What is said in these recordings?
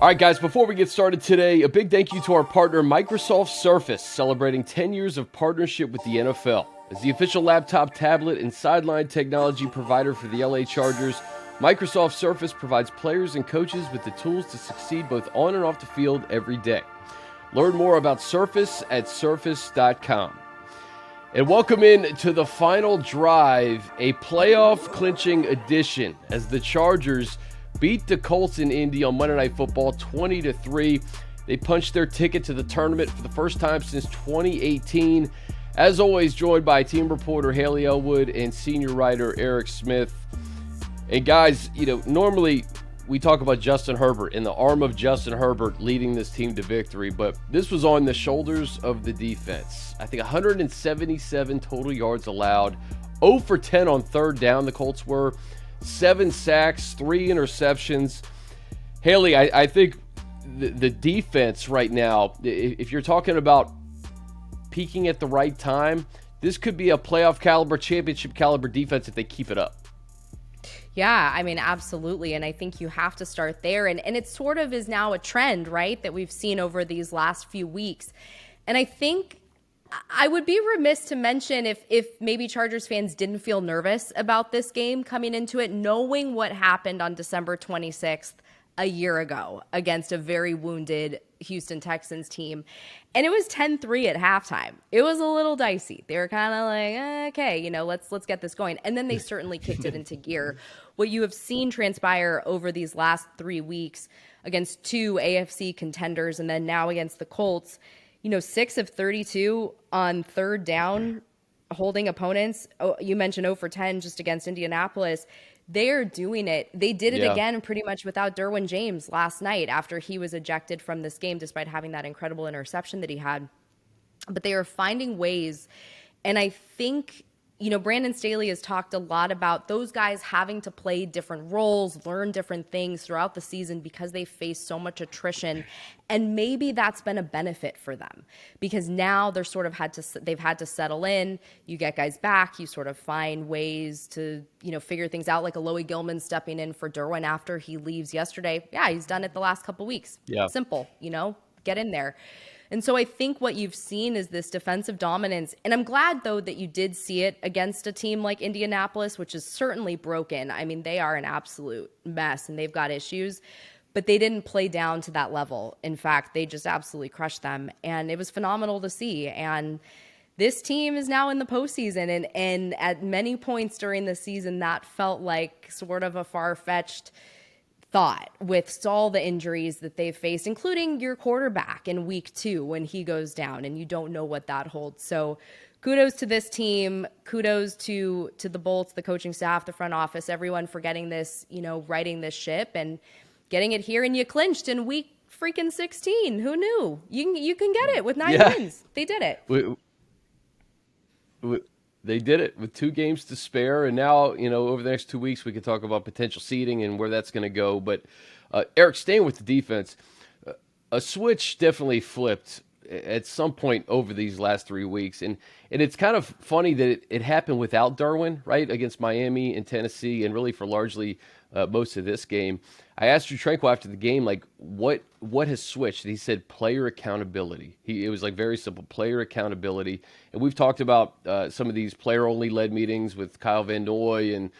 All right, guys, before we get started today, a big thank you to our partner, Microsoft Surface, celebrating 10 years of partnership with the NFL. As the official laptop, tablet, and sideline technology provider for the LA Chargers, Microsoft Surface provides players and coaches with the tools to succeed both on and off the field every day. Learn more about Surface at surface.com. And welcome in to the final drive, a playoff clinching edition, as the Chargers beat the Colts in Indy on Monday Night Football 20-3. They punched their ticket to the tournament for the first time since 2018. As always, joined by team reporter Hayley, Elwood, and senior writer Eric Smith. And guys, normally we talk about Justin Herbert and the arm of Justin Herbert leading this team to victory, but this was on the shoulders of the defense. I think 177 total yards allowed, 0 for 10 on third down the Colts were, 7 sacks, 3 interceptions. Hayley, I think the defense right now, if you're talking about peaking at the right time, this could be a playoff caliber, championship caliber defense if they keep it up. Yeah, I mean, absolutely. And I think you have to start there. And it sort of is now a trend, right, that we've seen over these last few weeks. And I think I would be remiss to mention if maybe Chargers fans didn't feel nervous about this game coming into it, knowing what happened on December 26th a year ago against a very wounded Houston Texans team. And it was 10-3 at halftime. It was a little dicey. They were kind of like, okay, let's get this going. And then they certainly kicked it into gear. What you have seen transpire over these last 3 weeks against 2 AFC contenders and then now against the Colts, 6 of 32 on third down, holding opponents. Oh, you mentioned 0 for 10 just against Indianapolis. They are doing it. They did it again pretty much without Derwin James last night after he was ejected from this game despite having that incredible interception that he had. But they are finding ways. And I think, Brandon Staley has talked a lot about those guys having to play different roles, learn different things throughout the season because they face so much attrition. And maybe that's been a benefit for them because now they've had to settle in. You get guys back. You sort of find ways to, figure things out, like Alohi Gilman stepping in for Derwin after he leaves yesterday. Yeah, he's done it the last couple weeks. Yeah. Simple, get in there. And so I think what you've seen is this defensive dominance. And I'm glad, though, that you did see it against a team like Indianapolis, which is certainly broken. I mean, they are an absolute mess and they've got issues. But they didn't play down to that level. In fact, they just absolutely crushed them. And it was phenomenal to see. And this team is now in the postseason. And at many points during the season, that felt like sort of a far-fetched thought with all the injuries that they've faced, including your quarterback in week 2 when he goes down and you don't know what that holds. So kudos to this team. Kudos to the Bolts, the coaching staff, the front office, everyone for getting this, righting this ship and getting it here. And you clinched in week freaking 16. Who knew? You can get it with 9 wins. They did it. They did it with 2 games to spare, and now, over the next 2 weeks, we can talk about potential seeding and where that's going to go. But, Eric, staying with the defense, a switch definitely flipped at some point over these last 3 weeks. And it's kind of funny that it happened without Derwin, right, against Miami and Tennessee, and really for largely most of this game. I asked Drew Tranquil after the game, what has switched? And he said player accountability. It was very simple, player accountability. And we've talked about some of these player-only led meetings with Kyle Van Noy and,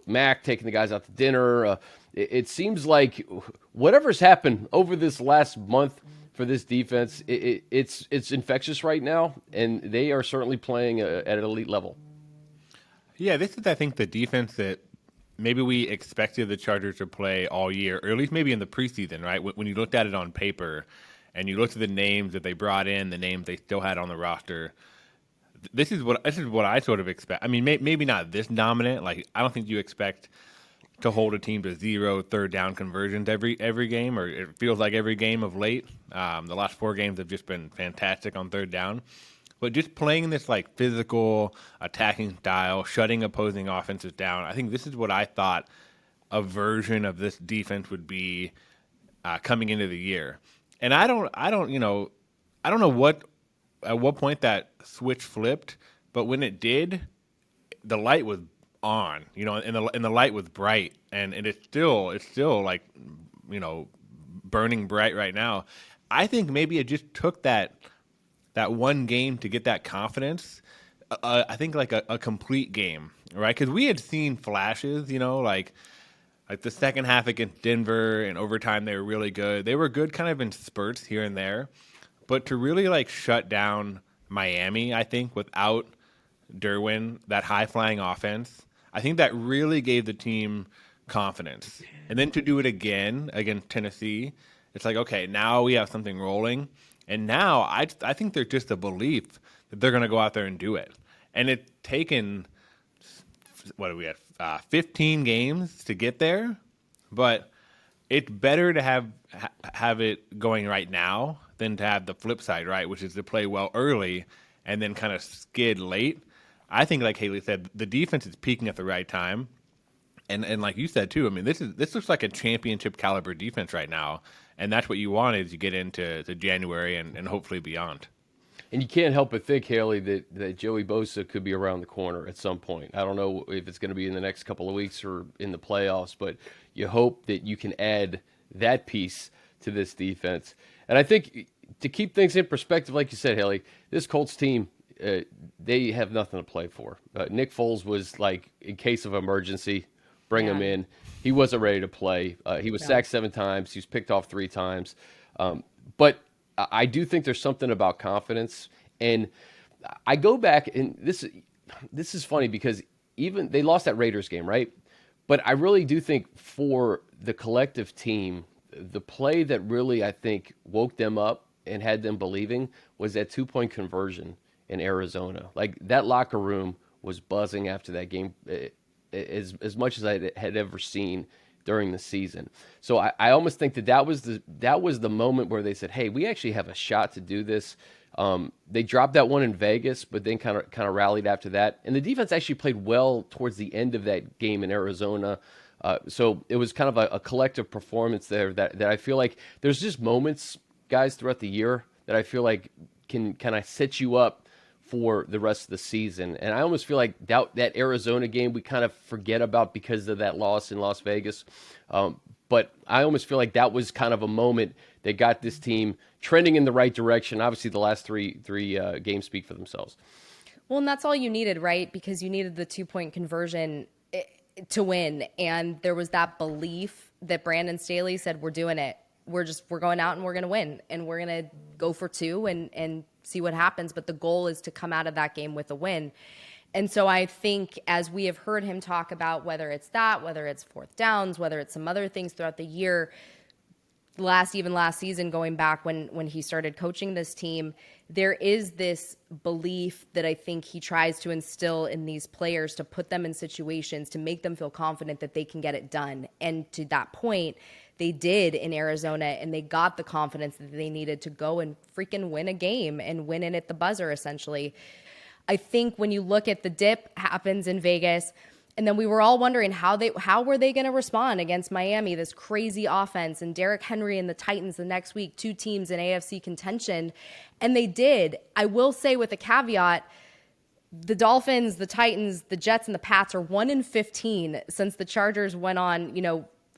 Mac taking the guys out to dinner. It seems like whatever's happened over this last month for this defense, it's infectious right now, and they are certainly playing at an elite level. Yeah, this is, I think, the defense that maybe we expected the Chargers to play all year, or at least maybe in the preseason, right? When you looked at it on paper and you looked at the names that they brought in, the names they still had on the roster, this is what I sort of expect. I mean, maybe not this dominant. I don't think you expect to hold a team to 0 third down conversions every game, or it feels like every game of late. The last 4 games have just been fantastic on third down. But just playing this physical attacking style, shutting opposing offenses down, I think this is what I thought a version of this defense would be coming into the year. And I don't know at what point that switch flipped, but when it did, the light was on, and the light was bright, and it's still burning bright right now. I think maybe it just took that one game to get that confidence. I think like a complete game, right? Because we had seen flashes, like the second half against Denver and overtime, they were really good. They were good kind of in spurts here and there. But to really like shut down Miami, I think, without Derwin, that high-flying offense, I think that really gave the team confidence. And then to do it again against Tennessee, it's like, okay, now we have something rolling. And now I think there's just a belief that they're going to go out there and do it. And it's taken, what do we have, 15 games to get there? But it's better to have it going right now than to have the flip side, right, which is to play well early and then kind of skid late. I think, like Hayley said, the defense is peaking at the right time. And like you said, too, I mean, this looks like a championship caliber defense right now. And that's what you want as you get into January and hopefully beyond. And you can't help but think, Hayley, that Joey Bosa could be around the corner at some point. I don't know if it's going to be in the next couple of weeks or in the playoffs, but you hope that you can add that piece to this defense. And I think to keep things in perspective, like you said, Hayley, this Colts team, they have nothing to play for. Nick Foles was like, in case of emergency, bring him in. He wasn't ready to play. He was sacked 7 times. He was picked off 3 times. But I do think there's something about confidence. And I go back, and this is funny because even they lost that Raiders game, right? But I really do think for the collective team, the play that really, I think, woke them up and had them believing was that 2-point conversion in Arizona. Like, that locker room was buzzing after that game as much as I had ever seen during the season. So I almost think that was the moment where they said, hey, we actually have a shot to do this. They dropped that one in Vegas, but then kind of rallied after that. And the defense actually played well towards the end of that game in Arizona. So it was kind of a collective performance there that I feel like there's just moments, guys, throughout the year that I feel like can kind of set you up for the rest of the season. And I almost feel like that Arizona game we kind of forget about because of that loss in Las Vegas. But I almost feel like that was kind of a moment that got this team trending in the right direction. Obviously, the last three games speak for themselves. Well, and that's all you needed, right? Because you needed the 2-point conversion to win. And there was that belief that Brandon Staley said, we're doing it. We're going out and we're going to win. And we're going to go for 2 and see what happens. But the goal is to come out of that game with a win. And so I think as we have heard him talk about, whether it's whether it's 4th downs, whether it's some other things throughout the year, last season, going back when he started coaching this team, there is this belief that I think he tries to instill in these players to put them in situations to make them feel confident that they can get it done. And to that point, they did in Arizona, and they got the confidence that they needed to go and freaking win a game and win it at the buzzer, essentially. I think when you look at the dip happens in Vegas, and then we were all wondering how were they going to respond against Miami, this crazy offense, and Derrick Henry and the Titans the next week, 2 teams in AFC contention, and they did. I will say with a caveat, the Dolphins, the Titans, the Jets, and the Pats are 1-15 since the Chargers went on,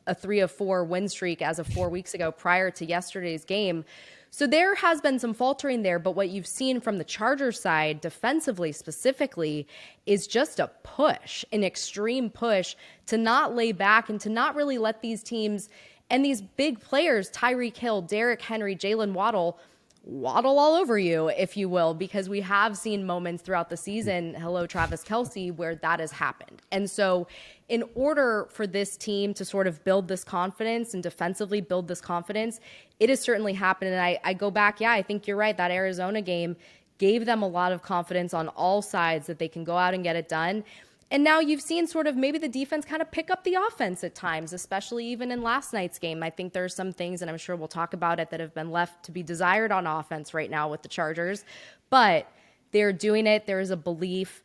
a 3-4 win streak as of 4 weeks ago prior to yesterday's game. So there has been some faltering there, but what you've seen from the Chargers side, defensively specifically, is just a push, an extreme push to not lay back and to not really let these teams and these big players, Tyreek Hill, Derrick Henry, Jalen Waddle all over you, if you will, because we have seen moments throughout the season, hello, Travis Kelce, where that has happened. And so in order for this team to sort of build this confidence and defensively build this confidence, it has certainly happened. And I go back, I think you're right. That Arizona game gave them a lot of confidence on all sides that they can go out and get it done. And now you've seen sort of maybe the defense kind of pick up the offense at times, especially even in last night's game. I think there's some things, and I'm sure we'll talk about it, that have been left to be desired on offense right now with the Chargers. But they're doing it. There is a belief.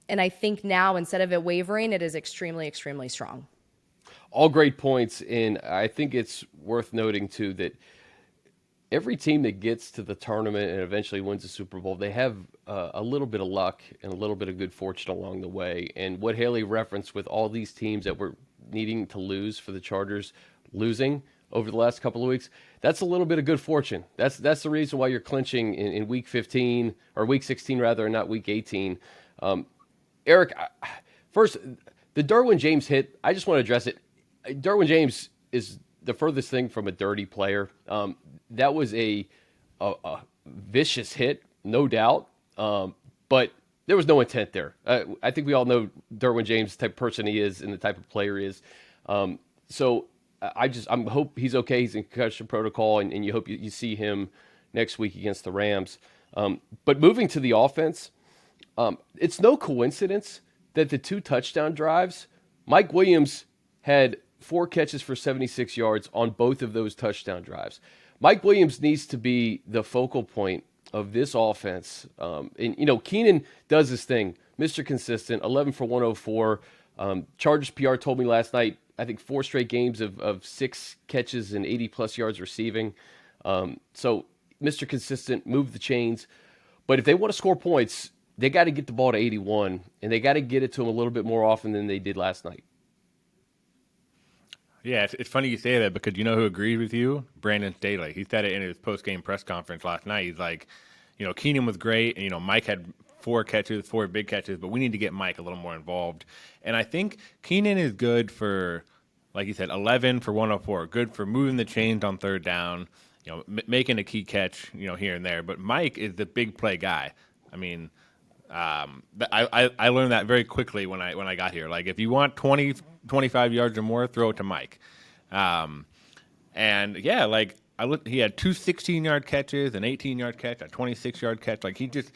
And I think now, instead of it wavering, it is extremely, extremely strong. All great points. And I think it's worth noting, too, that every team that gets to the tournament and eventually wins the Super Bowl, they have a little bit of luck and a little bit of good fortune along the way. And what Hayley referenced with all these teams that were needing to lose for the Chargers losing, over the last couple of weeks. That's a little bit of good fortune. That's the reason why you're clinching in week 15 or week 16 rather, and not week 18. Eric, first, the Derwin James hit, I just want to address it. Derwin James is the furthest thing from a dirty player. That was a vicious hit, no doubt, but there was no intent there. I think we all know Derwin James, the type of person he is and the type of player he is. So I hope he's okay. He's in concussion protocol, and you hope you see him next week against the Rams. But moving to the offense, it's no coincidence that the 2 touchdown drives, Mike Williams had 4 catches for 76 yards on both of those touchdown drives. Mike Williams needs to be the focal point of this offense. And, Keenan does his thing. Mr. Consistent, 11 for 104. Chargers PR told me last night, I think 4 straight games of 6 catches and 80-plus yards receiving. So Mr. Consistent, move the chains. But if they want to score points, they got to get the ball to 81, and they got to get it to him a little bit more often than they did last night. Yeah, it's funny you say that because you know who agreed with you? Brandon Staley. He said it in his post-game press conference last night. He's like, Keenan was great, and, Mike had 4 big catches, but we need to get Mike a little more involved. And I think Keenan is good for, like you said, 11 for 104, good for moving the chains on third down, making a key catch, here and there. But Mike is the big play guy. I mean, I learned that very quickly when I got here. Like, if you want 20, 25 yards or more, throw it to Mike. And yeah, like he had 2 16-yard catches, an 18-yard catch, a 26-yard catch. Like, he just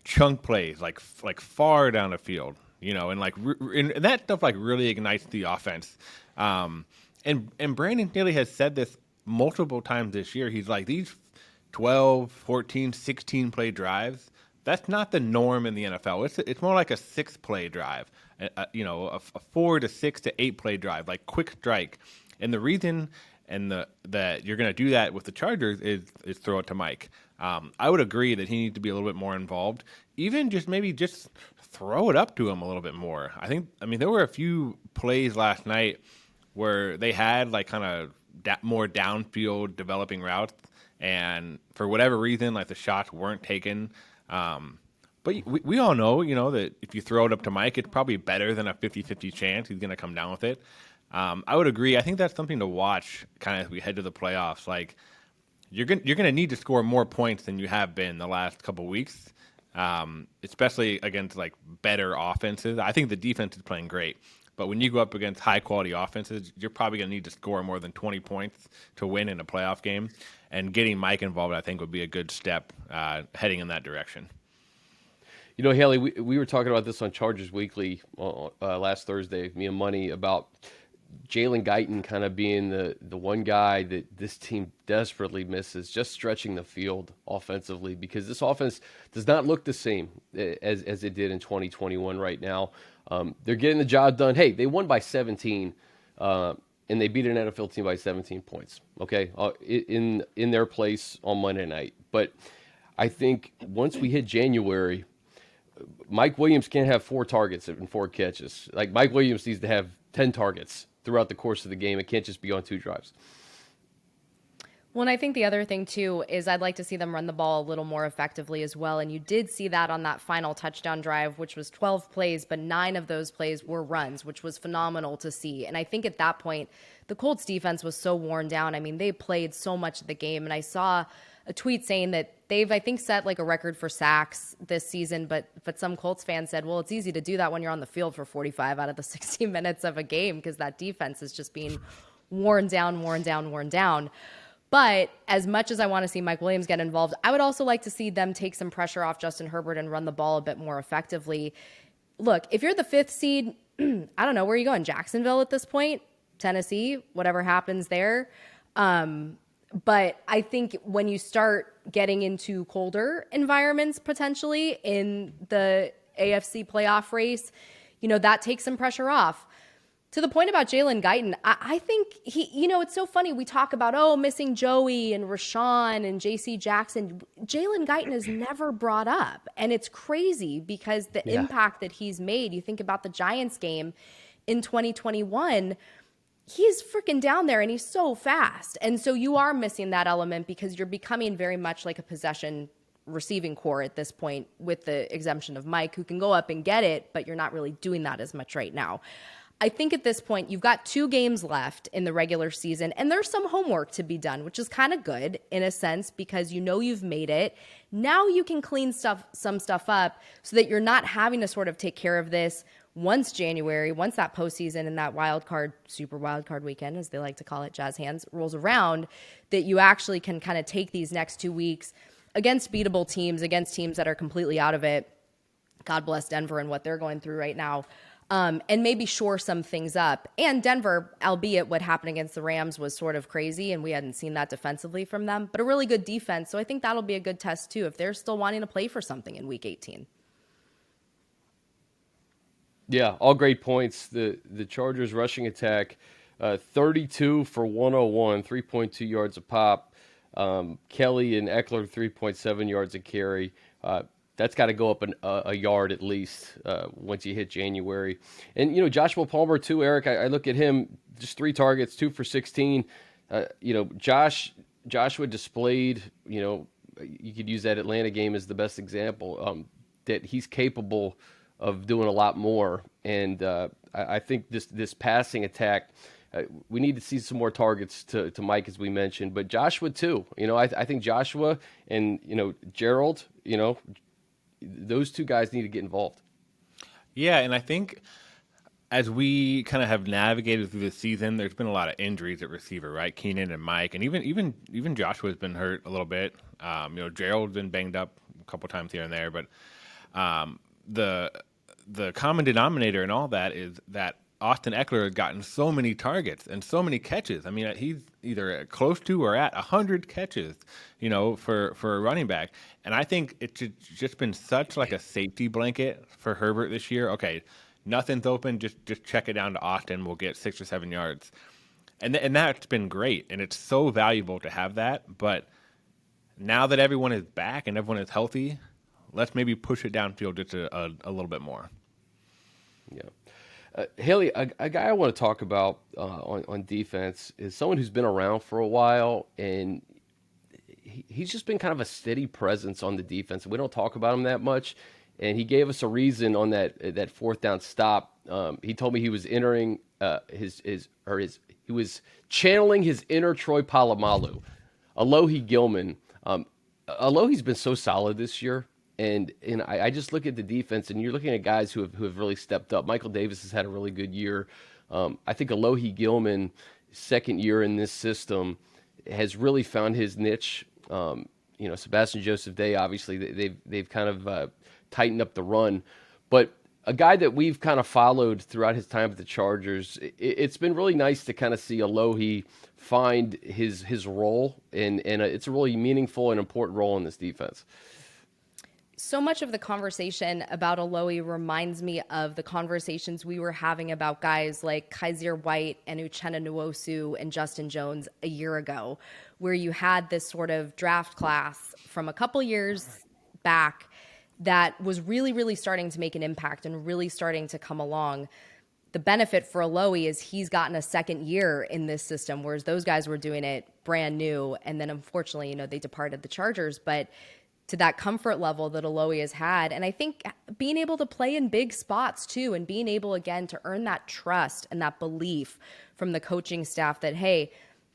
chunk plays like far down the field, and and that stuff like really ignites the offense. And Brandon Staley has said this multiple times this year. He's like, these 12, 14, 16 play drives, that's not the norm in the NFL. It's more like a 6-play drive, a 4 to 6 to 8 play drive, like quick strike. And the reason that you're going to do that with the Chargers is throw it to Mike. I would agree that he needs to be a little bit more involved. Even maybe just throw it up to him a little bit more. There were a few plays last night where they had like kind of more downfield developing routes, and for whatever reason, like the shots weren't taken. But we all know, that if you throw it up to Mike, it's probably better than a 50-50 chance he's going to come down with it. I would agree. I think that's something to watch kind of as we head to the playoffs. Like, you're going to need to score more points than you have been the last couple of weeks, especially against like better offenses. I think the defense is playing great, but when you go up against high quality offenses, you're probably going to need to score more than 20 points to win in a playoff game. And getting Mike involved, I think, would be a good step heading in that direction. Hayley, we were talking about this on Chargers Weekly last Thursday, me and Money, about Jalen Guyton kind of being the one guy that this team desperately misses, just stretching the field offensively, because this offense does not look the same as it did in 2021 right now. They're getting the job done. Hey, they won by 17, and they beat an NFL team by 17 points, okay, in their place on Monday night. But I think once we hit January, Mike Williams can't have 4 targets and 4 catches. Like, Mike Williams needs to have 10 targets throughout the course of the game. It can't just be on 2 drives. Well, and I think the other thing, too, is I'd like to see them run the ball a little more effectively as well. And you did see that on that final touchdown drive, which was 12 plays, but 9 of those plays were runs, which was phenomenal to see. And I think at that point, the Colts defense was so worn down. I mean, they played so much of the game. And I saw a tweet saying that they've, I think, set like a record for sacks this season, but some Colts fans said, well, it's easy to do that when you're on the field for 45 out of the 60 minutes of a game, because that defense is just being worn down. But as much as I want to see Mike Williams get involved, I would also like to see them take some pressure off Justin Herbert and run the ball a bit more effectively. Look, if you're the 5th seed, I don't know, where are you going? Jacksonville at this point? Tennessee? Whatever happens there. But I think when you start getting into colder environments potentially in the AFC playoff race, that takes some pressure off. To the point about Jalen Guyton, I think it's so funny. We talk about, missing Joey and Rashawn and J.C. Jackson. Jalen Guyton is never brought up. And it's crazy because the impact that he's made, you think about the Giants game in 2021, he's freaking down there and he's so fast. And so you are missing that element because you're becoming very much like a possession receiving core at this point, with the exemption of Mike, who can go up and get it, but you're not really doing that as much right now. I think at this point, you've got 2 games left in the regular season, and there's some homework to be done, which is kind of good in a sense because you know you've made it. Now you can clean some stuff up so that you're not having to sort of take care of this once January, once that postseason and that super wild card weekend, as they like to call it, jazz hands, rolls around, that you actually can kind of take these next 2 weeks against beatable teams, against teams that are completely out of it. God bless Denver and what they're going through right now. And maybe shore some things up. And Denver, albeit what happened against the Rams was sort of crazy, and we hadn't seen that defensively from them, but a really good defense. So I think that'll be a good test, too, if they're still wanting to play for something in Week 18. Yeah, all great points. The Chargers rushing attack, 32 for 101, 3.2 yards a pop. Kelly and Eckler, 3.7 yards a carry. That's got to go up a yard at least once you hit January. And, Joshua Palmer, too, Eric, I look at him, just 3 targets, 2 for 16. Joshua displayed, you could use that Atlanta game as the best example, that he's capable of doing a lot more. And I think this passing attack, we need to see some more targets to Mike, as we mentioned. But Joshua, too. I think Joshua and, Gerald, those 2 guys need to get involved. Yeah, and I think as we kind of have navigated through the season, there's been a lot of injuries at receiver, right? Keenan and Mike, and even Joshua's been hurt a little bit. Gerald's been banged up a couple times here and there, but the common denominator in all that is that Austin Eckler has gotten so many targets and so many catches. I mean, he's either close to or at 100 catches, for a running back. And I think it's just been such like a safety blanket for Herbert this year. Okay, nothing's open, just check it down to Austin. We'll get 6 or 7 yards. And that's been great. And it's so valuable to have that. But now that everyone is back and everyone is healthy, let's maybe push it downfield just a little bit more. Yeah. Hayley, a guy I want to talk about on defense is someone who's been around for a while, and he's just been kind of a steady presence on the defense. We don't talk about him that much, and he gave us a reason on that 4th down stop. He told me he was entering he was channeling his inner Troy Polamalu, Alohi Gilman. Alohi's been so solid this year. And I just look at the defense, and you're looking at guys who have really stepped up. Michael Davis has had a really good year. I think Alohi Gilman, 2nd year in this system, has really found his niche. Sebastian Joseph Day, obviously, they've kind of tightened up the run. But a guy that we've kind of followed throughout his time at the Chargers, it's been really nice to kind of see Alohi find his role, and it's a really meaningful and important role in this defense. So much of the conversation about Alohi reminds me of the conversations we were having about guys like Kaiser White and Uchenna Nwosu and Justin Jones a year ago, where you had this sort of draft class from a couple years back that was really, really starting to make an impact and really starting to come along. The benefit for Alohi is he's gotten a 2nd year in this system, whereas those guys were doing it brand new. And then unfortunately, they departed the Chargers, but to that comfort level that Alohi has had. And I think being able to play in big spots too, and being able again to earn that trust and that belief from the coaching staff that, hey,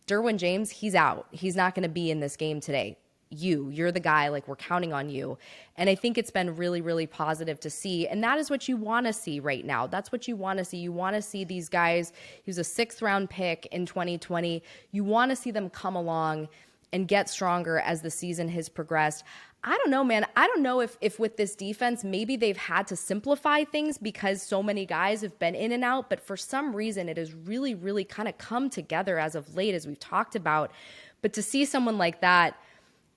Derwin James, he's out. He's not going to be in this game today. You're the guy, like we're counting on you. And I think it's been really, really positive to see. And that is what you want to see right now. That's what you want to see. You want to see these guys. He was a 6th round pick in 2020. You want to see them come along and get stronger as the season has progressed. I don't know, man. I don't know if with this defense, maybe they've had to simplify things because so many guys have been in and out, but for some reason it has really, really kind of come together as of late, as we've talked about. But to see someone like that,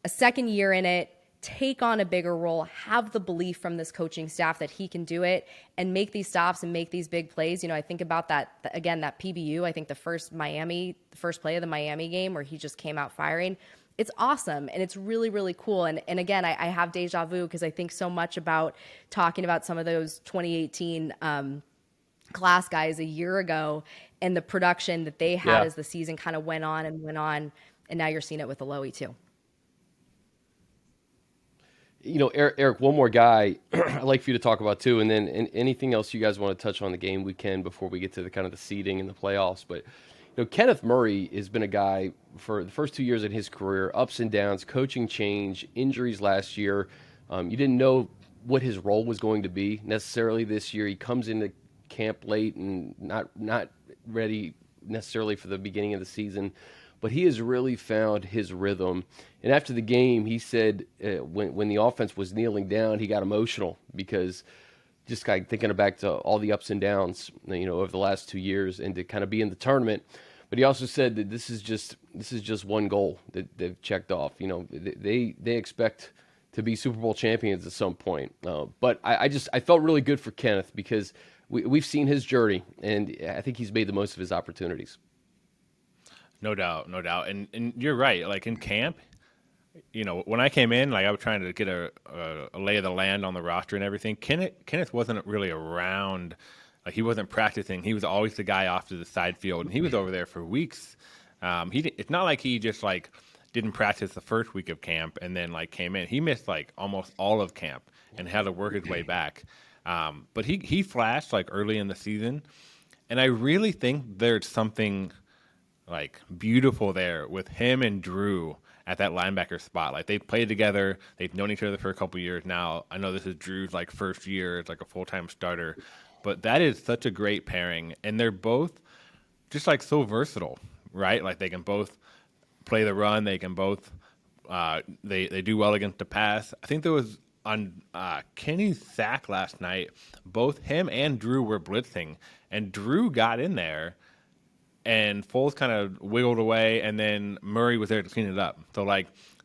a 2nd year in it, take on a bigger role, have the belief from this coaching staff that he can do it and make these stops and make these big plays. I think about that PBU, I think the first play of the Miami game where he just came out firing. It's awesome, and it's really, really cool. And again, I have deja vu because I think so much about talking about some of those 2018 class guys a year ago, and the production that they had Yeah. as the season kind of went on, and now you're seeing it with Alohi too. Eric, one more guy I'd like for you to talk about too, and then anything else you guys want to touch on the game weekend before we get to the kind of the seeding and the playoffs. But Kenneth Murray has been a guy for the first 2 years in his career, ups and downs, coaching change, injuries last year. You didn't know what his role was going to be necessarily this year. He comes into camp late and not ready necessarily for the beginning of the season, but he has really found his rhythm. And after the game, he said when the offense was kneeling down, he got emotional because just kind of thinking back to all the ups and downs, over the last 2 years, and to kind of be in the tournament. But he also said that this is just one goal that they've checked off. They expect to be Super Bowl champions at some point. But I felt really good for Kenneth because we've seen his journey, and I think he's made the most of his opportunities. No doubt, no doubt. And you're right. Like in camp, when I came in, like I was trying to get a lay of the land on the roster and everything. Kenneth wasn't really around. Like he wasn't practicing. He was always the guy off to the side field, and he was over there for weeks. It's not like he just like didn't practice the first week of camp and then like came in. He missed like almost all of camp and had to work his way back. But he flashed like early in the season, and I really think there's something like beautiful there with him and Drew at that linebacker spot. Like they've played together, they've known each other for a couple years now. I know this is Drew's like first year as like a full-time starter, but that is such a great pairing, and they're both just like so versatile, right? Like they can both play the run, they can both they do well against the pass. I think there was on Kenny's sack last night, both him and Drew were blitzing, and Drew got in there, and Foles kind of wiggled away, and then Murray was there to clean it up. So,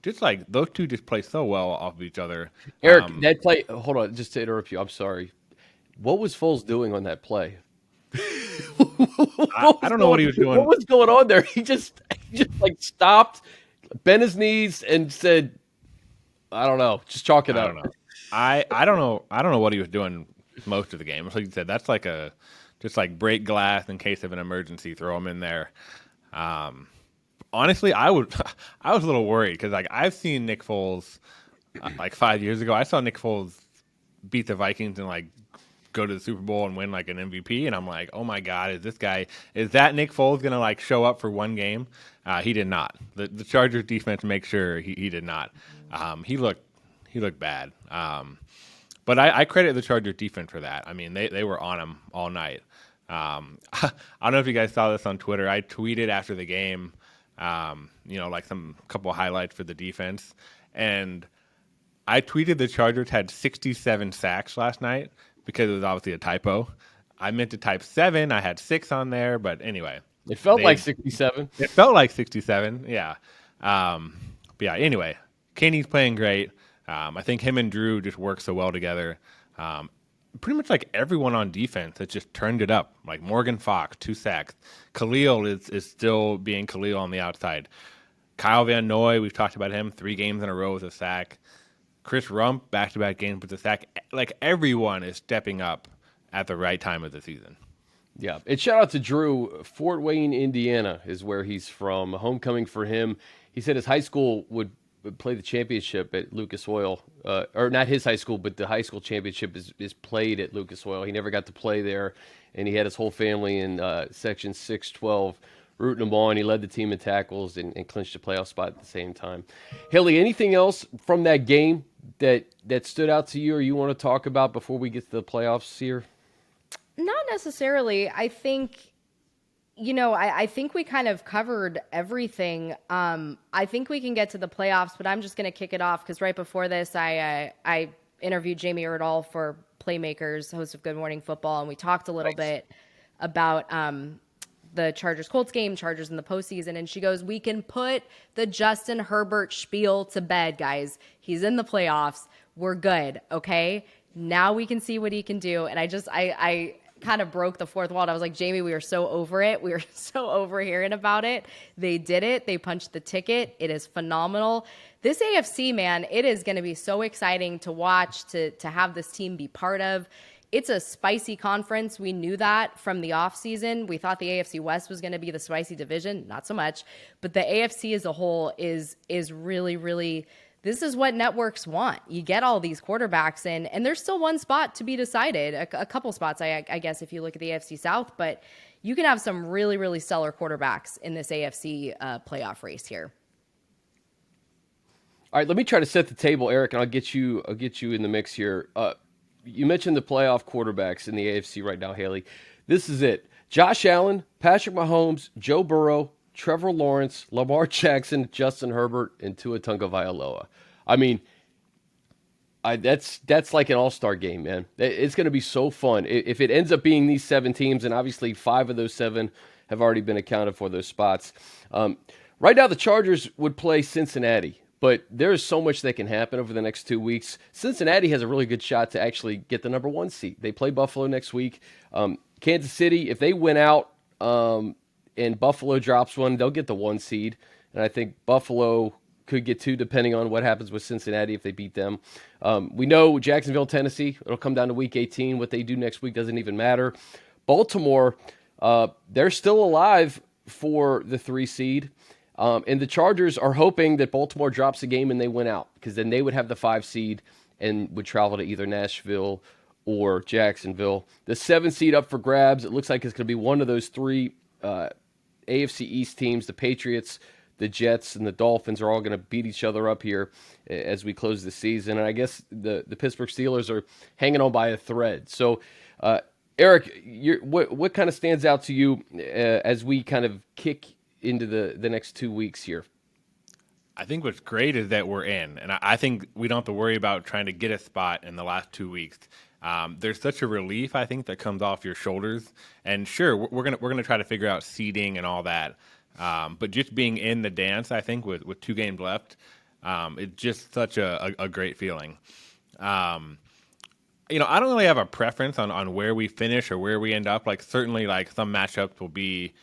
just those two just play so well off of each other. Eric, that play, hold on, just to interrupt you, I'm sorry. What was Foles doing on that play? I don't know what he was doing. What was going on there? He just stopped, bent his knees, and said, I don't know, just chalk it up. I don't know. I don't know. I don't know what he was doing most of the game. Like you said, that's like just break glass in case of an emergency, throw him in there. Honestly, I was a little worried because I've seen Nick Foles 5 years ago. I saw Nick Foles beat the Vikings and go to the Super Bowl and win an MVP, and I'm like, oh my God, is that Nick Foles gonna show up for one game? He did not. The Chargers defense makes sure he did not. He looked bad. But I credit the Chargers defense for that. I mean, they were on him all night. I don't know if you guys saw this on Twitter. I tweeted after the game, some couple highlights for the defense, and I tweeted the Chargers had 67 sacks last night because it was obviously a typo. I meant to type 7. I had 6 on there, but anyway. It felt like 67. It felt like 67, yeah. But yeah, anyway, Kenny's playing great. I think him and Drew just work so well together. Pretty much everyone on defense has just turned it up. Like Morgan Fox, 2 sacks. Khalil is still being Khalil on the outside. Kyle Van Noy, we've talked about him, 3 games in a row with a sack. Chris Rump, back-to-back games with a sack. Everyone is stepping up at the right time of the season. Yeah, and shout out to Drew. Fort Wayne, Indiana is where he's from. Homecoming for him. He said his high school would play the championship at Lucas Oil. Or not his high school, but the high school championship is played at Lucas Oil. He never got to play there, and he had his whole family in Section 612 rooting him on. He led the team in tackles and clinched a playoff spot at the same time. Hayley, anything else from that game that stood out to you or you want to talk about before we get to the playoffs here? Not necessarily. I think, I think we kind of covered everything. I think we can get to the playoffs, but I'm just going to kick it off because right before this, I interviewed Jamie Erdahl for Playmakers, host of Good Morning Football, and we talked a little bit about the Chargers-Colts game, Chargers in the postseason, and she goes, we can put the Justin Herbert spiel to bed, guys. He's in the playoffs. We're good, okay? Now we can see what he can do. And I kind of broke the fourth wall. I was like, Jamie, we are so over it. We are so over hearing about it. They did it. They punched the ticket. It is phenomenal. This AFC, man, it is going to be so exciting to watch, to have this team be part of. it's a spicy conference. We knew that from the offseason. We thought the AFC West was going to be the spicy division. Not so much. But the AFC as a whole is really, really, this is what networks want. You get all these quarterbacks in, and there's still one spot to be decided, a couple spots, I guess, if you look at the AFC South. But you can have some really, really stellar quarterbacks in this AFC playoff race here. All right, let me try to set the table, Eric, and I'll get you in the mix here. You mentioned the playoff quarterbacks in the AFC right now, Hayley. This is it. Josh Allen, Patrick Mahomes, Joe Burrow, Trevor Lawrence, Lamar Jackson, Justin Herbert, and Tua Tagovailoa. I mean, that's like an all-star game, man. It's going to be so fun. If it ends up being these 7 teams, and obviously 5 of those 7 have already been accounted for, those spots. Right now, the Chargers would play Cincinnati. But there's so much that can happen over the next 2 weeks. Cincinnati has a really good shot to actually get the number 1 seed. They play Buffalo next week. Kansas City, if they win out and Buffalo drops one, they'll get the 1 seed. And I think Buffalo could get 2 depending on what happens with Cincinnati if they beat them. We know Jacksonville, Tennessee, it'll come down to week 18. What they do next week doesn't even matter. Baltimore, they're still alive for the 3 seed. And the Chargers are hoping that Baltimore drops a game and they win out, because then they would have the 5 seed and would travel to either Nashville or Jacksonville. The 7 seed up for grabs. It looks like it's going to be one of those 3 AFC East teams. The Patriots, the Jets, and the Dolphins are all going to beat each other up here as we close the season. And I guess the Pittsburgh Steelers are hanging on by a thread. So, Eric, what kind of stands out to you as we kind of kick into the next 2 weeks here? I think what's great is that we're in, and I think we don't have to worry about trying to get a spot in the last 2 weeks. There's such a relief, I think, that comes off your shoulders. And sure, we're gonna try to figure out seeding and all that. But just being in the dance, I think, with 2 games left, it's just such a great feeling. I don't really have a preference on where we finish or where we end up. Like, certainly, like, some matchups will be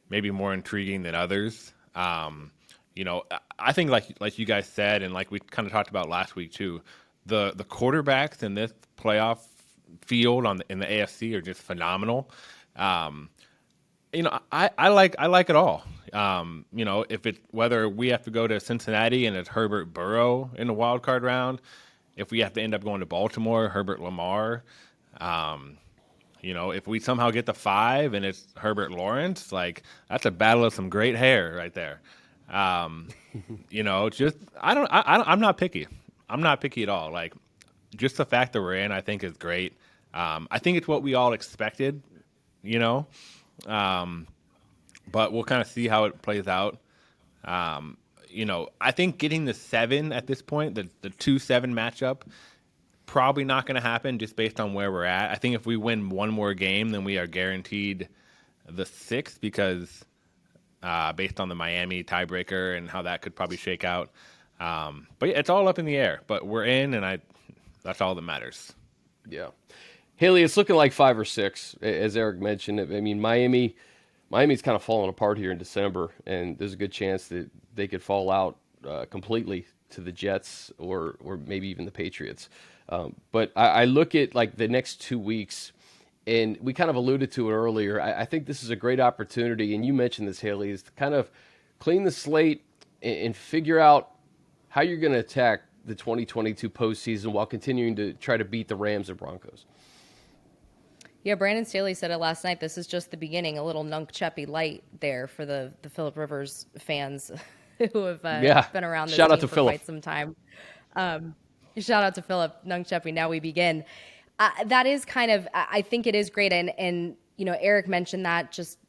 maybe more intriguing than others. I think like you guys said, and like we kind of talked about last week too, the quarterbacks in this playoff field in the AFC are just phenomenal. I like it all. If it, whether we have to go to Cincinnati and it's Herbert Burrow in the wild card round, if we have to end up going to Baltimore, Herbert Lamar, if we somehow get the 5 and it's Herbert Lawrence, like, that's a battle of some great hair right there. I'm not picky. I'm not picky at all. Like, just the fact that we're in, I think, is great. I think it's what we all expected, but we'll kind of see how it plays out. I think getting the 7 at this point, the 2-7 matchup, probably not going to happen just based on where we're at. I think if we win one more game, then we are guaranteed the 6th, because based on the Miami tiebreaker and how that could probably shake out. But yeah, it's all up in the air. But we're in, and that's all that matters. Yeah. Hayley, it's looking like 5 or 6, as Eric mentioned. I mean, Miami's kind of falling apart here in December, and there's a good chance that they could fall out completely to the Jets or maybe even the Patriots. But I look at like the next 2 weeks, and we kind of alluded to it earlier. I think this is a great opportunity, and you mentioned this, Hayley, is to kind of clean the slate and figure out how you're going to attack the 2022 postseason while continuing to try to beat the Rams and Broncos. Yeah, Brandon Staley said it last night. This is just the beginning, a little Nunk-Cheppy light there for the Phillip Rivers fans who have been around this team for quite some time. Shout out to Phillip, Nunk-Cheppy, now we begin. That is kind of, I think it is great. And Eric mentioned that just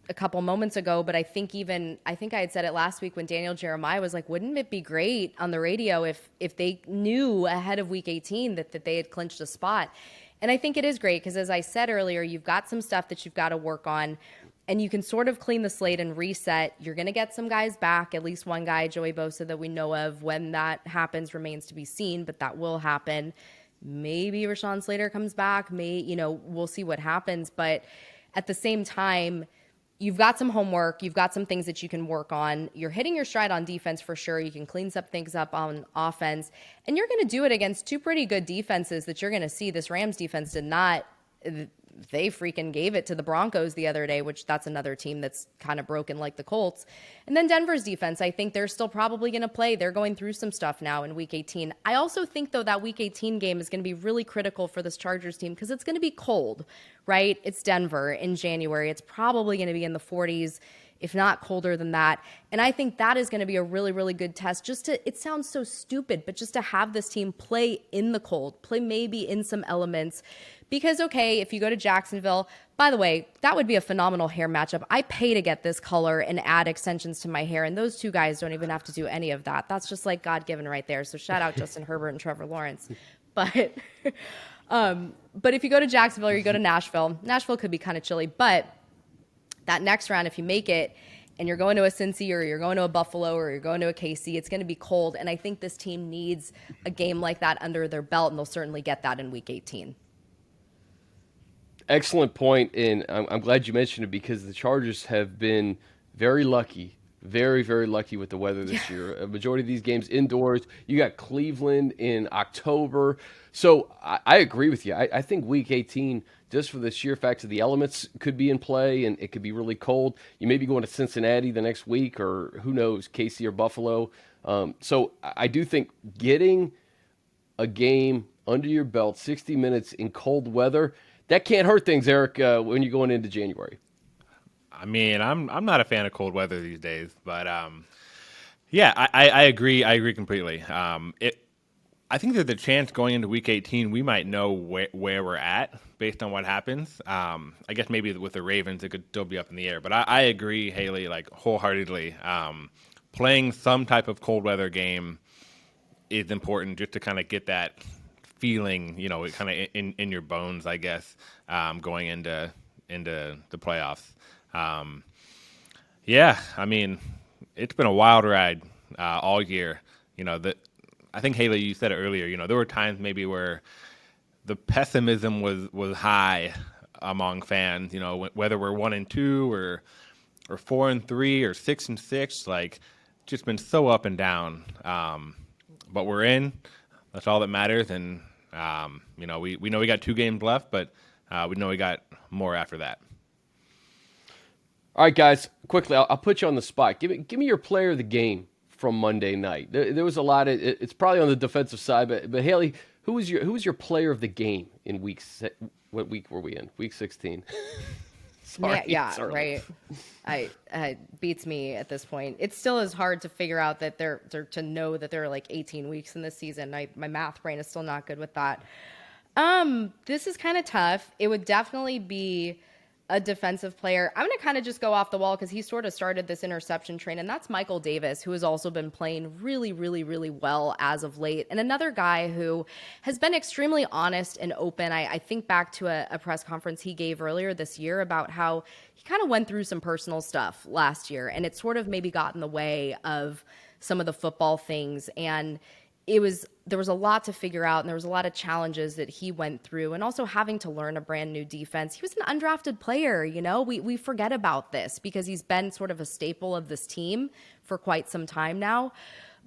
a couple moments ago, but I think I had said it last week when Daniel Jeremiah was like, wouldn't it be great on the radio if they knew ahead of week 18 that they had clinched a spot? And I think it is great because, as I said earlier, you've got some stuff that you've got to work on, and you can sort of clean the slate and reset. You're going to get some guys back, at least one guy, Joey Bosa, that we know of. When that happens remains to be seen, but that will happen. Maybe Rashawn Slater comes back. We'll see what happens. But at the same time, you've got some homework. You've got some things that you can work on. You're hitting your stride on defense for sure. You can clean some things up on offense. And you're going to do it against two pretty good defenses that you're going to see. This Rams defense did not they freaking gave it to the Broncos the other day, which that's another team that's kind of broken like the Colts. And then Denver's defense, I think they're still probably going to play. They're going through some stuff now in Week 18. I also think, though, that Week 18 game is going to be really critical for this Chargers team because it's going to be cold, right? It's Denver in January. It's probably going to be in the 40s, if not colder than that. And I think that is going to be a really, really good test. Just to, it sounds so stupid, but just to have this team play in the cold, play maybe in some elements. Because, okay, if you go to Jacksonville, by the way, that would be a phenomenal hair matchup. I pay to get this color and add extensions to my hair, and those two guys don't even have to do any of that. That's just like God-given right there. So shout out Justin Herbert and Trevor Lawrence. But if you go to Jacksonville or you go to Nashville could be kind of chilly. But that next round, if you make it, and you're going to a Cincy or you're going to a Buffalo or you're going to a KC, it's going to be cold. And I think this team needs a game like that under their belt, and they'll certainly get that in Week 18. Excellent point, and I'm glad you mentioned it because the Chargers have been very lucky, very, very lucky with the weather this year. A majority of these games indoors. You got Cleveland in October. So I agree with you. I think Week 18, just for the sheer fact of the elements, could be in play, and it could be really cold. You may be going to Cincinnati the next week, or who knows, KC or Buffalo. So I do think getting a game under your belt, 60 minutes in cold weather, that can't hurt things, Eric, when you're going into January. I mean, I'm not a fan of cold weather these days, but yeah, I agree. I agree completely. I think there's a chance going into Week 18 we might know where we're at based on what happens. I guess maybe with the Ravens it could still be up in the air, but I agree, Hayley, like wholeheartedly. Playing some type of cold weather game is important just to kind of get that feeling, you know, kind of in your bones, I guess, going into the playoffs. Yeah, I mean, it's been a wild ride all year. You know, I think, Hayley, you said it earlier, you know, there were times maybe where the pessimism was high among fans, you know, whether we're 1-2 or 4-3 or 6-6, like just been so up and down. But we're in. That's all that matters. And, you know, we know we got 2 games left, but we know we got more after that. All right, guys, quickly, I'll put you on the spot. Give me your player of the game from Monday night. There was a lot of, it's probably on the defensive side, but Hayley, who was your player of the game in what week were we in? Week 16. Sorry, yeah, right. I beats me at this point. It still is hard to figure out that they're to know that there are like 18 weeks in this season. My math brain is still not good with that. This is kind of tough. It would definitely be a defensive player. I'm going to kind of just go off the wall because he sort of started this interception train, and that's Michael Davis, who has also been playing really, really, really well as of late. And another guy who has been extremely honest and open. I think back to a press conference he gave earlier this year about how he kind of went through some personal stuff last year, and it sort of maybe got in the way of some of the football things. And there was a lot to figure out, and there was a lot of challenges that he went through, and also having to learn a brand new defense. He was an undrafted player, you know. We forget about this because he's been sort of a staple of this team for quite some time now.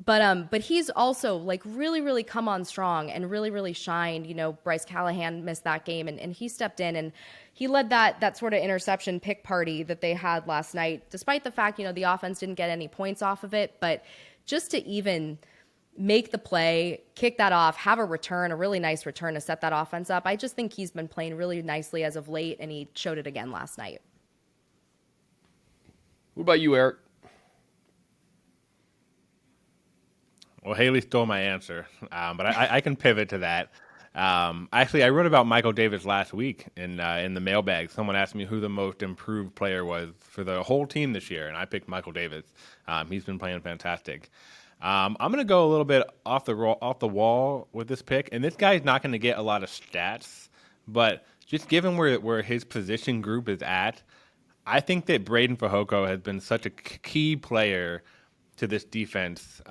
But he's also like really, really come on strong and really, really shined. You know, Bryce Callahan missed that game, and he stepped in and he led that sort of interception pick party that they had last night, despite the fact, you know, the offense didn't get any points off of it. But just to even make the play, kick that off, have a return, a really nice return to set that offense up. I just think he's been playing really nicely as of late, and he showed it again last night. What about you, Eric? Well, Hayley stole my answer, but I can pivot to that. Actually, I wrote about Michael Davis last week in the mailbag. Someone asked me who the most improved player was for the whole team this year, and I picked Michael Davis. He's been playing fantastic. I'm going to go a little bit off the wall with this pick, and this guy's not going to get a lot of stats, but just given where his position group is at, I think that Braden Fehoko has been such a key player to this defense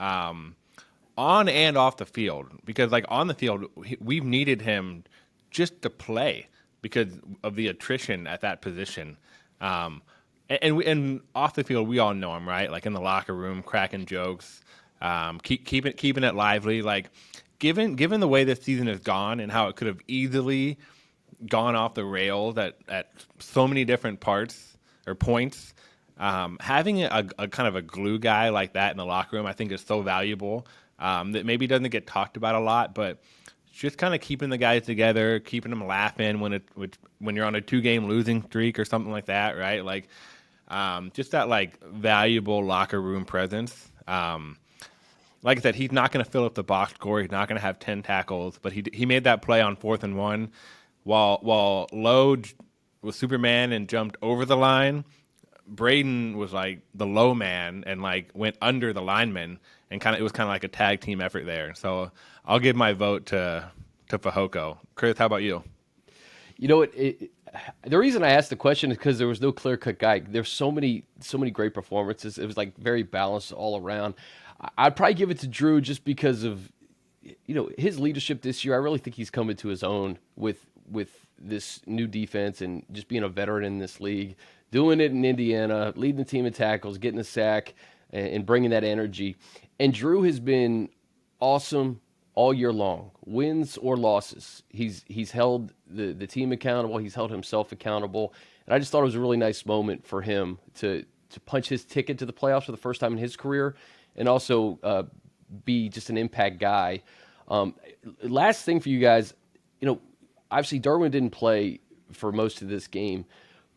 on and off the field, because like on the field, we've needed him just to play because of the attrition at that position. And off the field, we all know him, right? Like in the locker room, cracking jokes, keeping it lively. Like given the way this season has gone and how it could have easily gone off the rails at so many different parts or points, having a kind of a glue guy like that in the locker room, I think is so valuable. That maybe doesn't get talked about a lot, but just kind of keeping the guys together, keeping them laughing when you're on a 2-game losing streak or something like that, right? Like, just that like valuable locker room presence. Like I said, he's not going to fill up the box score. He's not going to have 10 tackles, but he made that play on 4th and 1 while Lowe was Superman and jumped over the line. Braden was like the low man and like went under the lineman, and it was kind of like a tag team effort there. So I'll give my vote to Fehoko. Chris, how about you? You know what? The reason I asked the question is because there was no clear-cut guy. There's so many great performances. It was like very balanced all around. I'd probably give it to Drew just because of his leadership this year. I really think he's coming to his own with this new defense and just being a veteran in this league, doing it in Indiana, leading the team in tackles, getting a sack, and bringing that energy. And Drew has been awesome all year long, wins or losses. He's held the team accountable. He's held himself accountable. And I just thought it was a really nice moment for him to punch his ticket to the playoffs for the first time in his career and also be just an impact guy. Last thing for you guys, obviously Derwin didn't play for most of this game,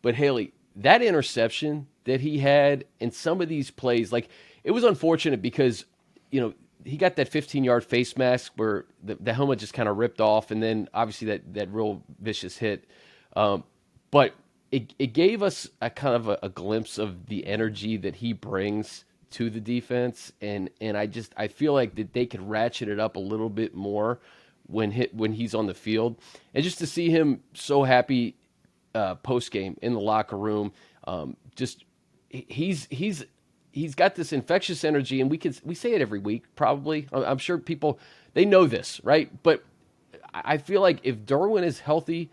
but Hayley, that interception that he had in some of these plays, like it was unfortunate because, he got that 15-yard face mask where the helmet just kind of ripped off, and then obviously that real vicious hit. But it gave us a kind of a glimpse of the energy that he brings to the defense, and I feel like that they could ratchet it up a little bit more when he's on the field, and just to see him so happy post game in the locker room, he's got this infectious energy, and we say it every week probably. I'm sure people they know this, right? But I feel like if Derwin is healthy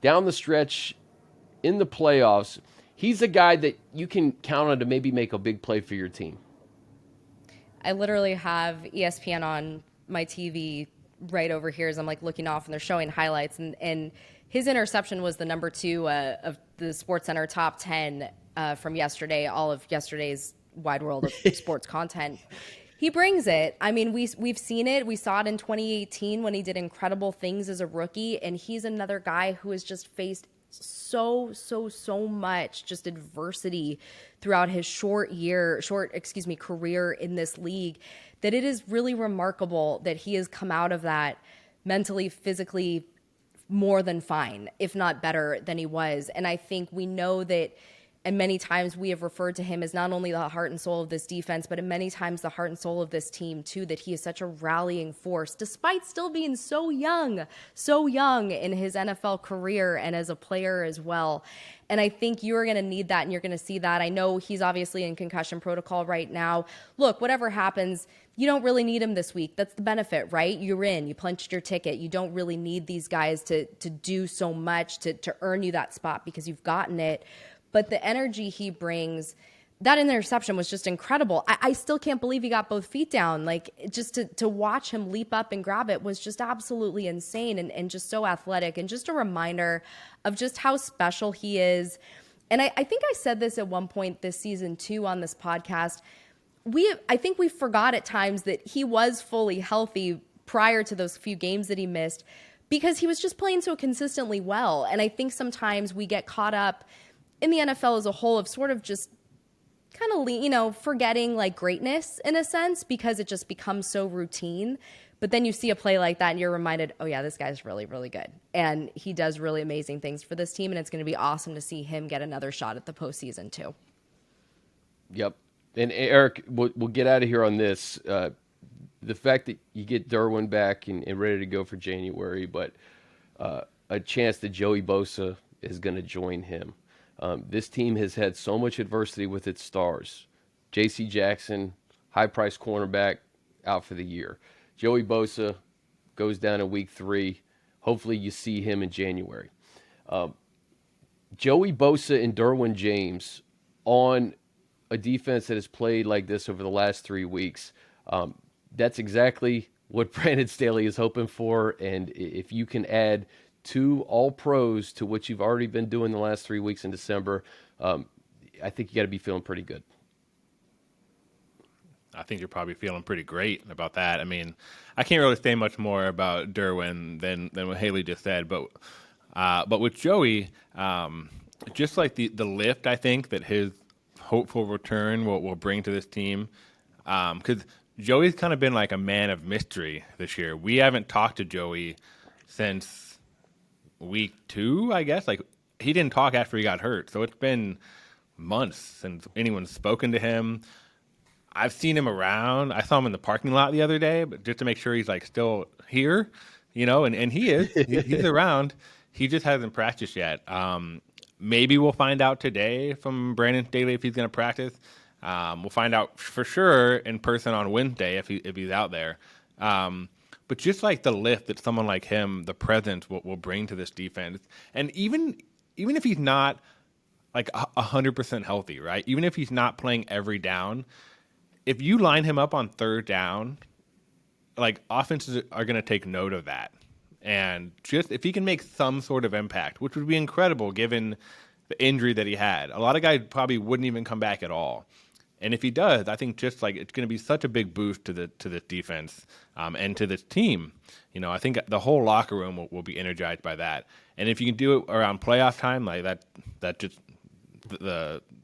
down the stretch in the playoffs, he's a guy that you can count on to maybe make a big play for your team. I literally have ESPN on my TV right over here as I'm like looking off, and they're showing highlights, and his interception was the number 2 of the SportsCenter top 10 from yesterday, all of yesterday's wide world of sports content. He brings it. I mean, we've seen it. We saw it in 2018 when he did incredible things as a rookie, and he's another guy who has just faced so much just adversity throughout his career in this league, that it is really remarkable that he has come out of that mentally, physically more than fine, if not better than he was. And I think we know that, and many times we have referred to him as not only the heart and soul of this defense, but many times the heart and soul of this team too, that he is such a rallying force, despite still being so young in his NFL career and as a player as well. And I think you're going to need that, and you're going to see that. I know he's obviously in concussion protocol right now. Look, whatever happens, you don't really need him this week. That's the benefit, right? You're in. You punched your ticket. You don't really need these guys to do so much to earn you that spot because you've gotten it. But the energy he brings, that interception was just incredible. I still can't believe he got both feet down. Like, just to watch him leap up and grab it was just absolutely insane and just so athletic, and just a reminder of just how special he is. And I think I said this at one point this season too on this podcast. I think we forgot at times that he was fully healthy prior to those few games that he missed because he was just playing so consistently well. And I think sometimes we get caught up in the NFL as a whole of sort of just kind of, forgetting like greatness in a sense because it just becomes so routine. But then you see a play like that and you're reminded, oh yeah, this guy's really, really good. And he does really amazing things for this team. And it's going to be awesome to see him get another shot at the postseason too. Yep. And Eric, we'll get out of here on this. The fact that you get Derwin back and ready to go for January, but a chance that Joey Bosa is going to join him. This team has had so much adversity with its stars. J.C. Jackson, high-priced cornerback, out for the year. Joey Bosa goes down in week 3. Hopefully you see him in January. Joey Bosa and Derwin James on a defense that has played like this over the last 3 weeks. That's exactly what Brandon Staley is hoping for. And if you can add 2 All-Pros to what you've already been doing the last 3 weeks in December, I think you got to be feeling pretty good. I think you're probably feeling pretty great about that. I mean, I can't really say much more about Derwin than what Hayley just said, but with Joey, just like the lift, I think that his hopeful return will bring to this team, because Joey's kind of been like a man of mystery this year. We haven't talked to Joey since week 2, I guess. Like, he didn't talk after he got hurt, so it's been months since anyone's spoken to him. I've seen him around. I saw him in the parking lot the other day, but just to make sure he's like still here, and he is. He's around. He just hasn't practiced yet. Maybe we'll find out today from Brandon Staley if he's going to practice. We'll find out for sure in person on Wednesday if he's out there. But just like the lift that someone like him, the presence will bring to this defense, and even if he's not like 100% healthy, right? Even if he's not playing every down, if you line him up on 3rd down, like, offenses are going to take note of that. And just if he can make some sort of impact, which would be incredible given the injury that he had. A lot of guys probably wouldn't even come back at all. And if he does, I think just like it's going to be such a big boost to the defense and to this team. I think the whole locker room will be energized by that. And if you can do it around playoff time, like that just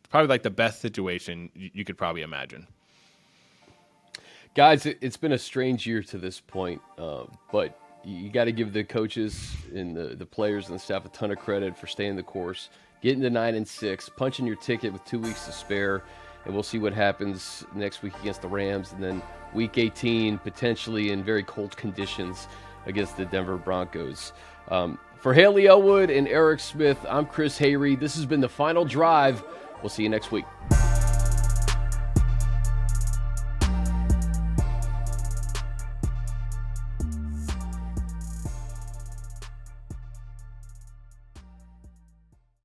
probably like the best situation you could probably imagine. Guys, it's been a strange year to this point, but you got to give the coaches and the players and the staff a ton of credit for staying the course, getting to 9-6, punching your ticket with 2 weeks to spare, and we'll see what happens next week against the Rams, and then week 18 potentially in very cold conditions against the Denver Broncos. For Hayley, Elwood, and Eric Smith, I'm Chris Hayre. This has been The Final Drive. We'll see you next week.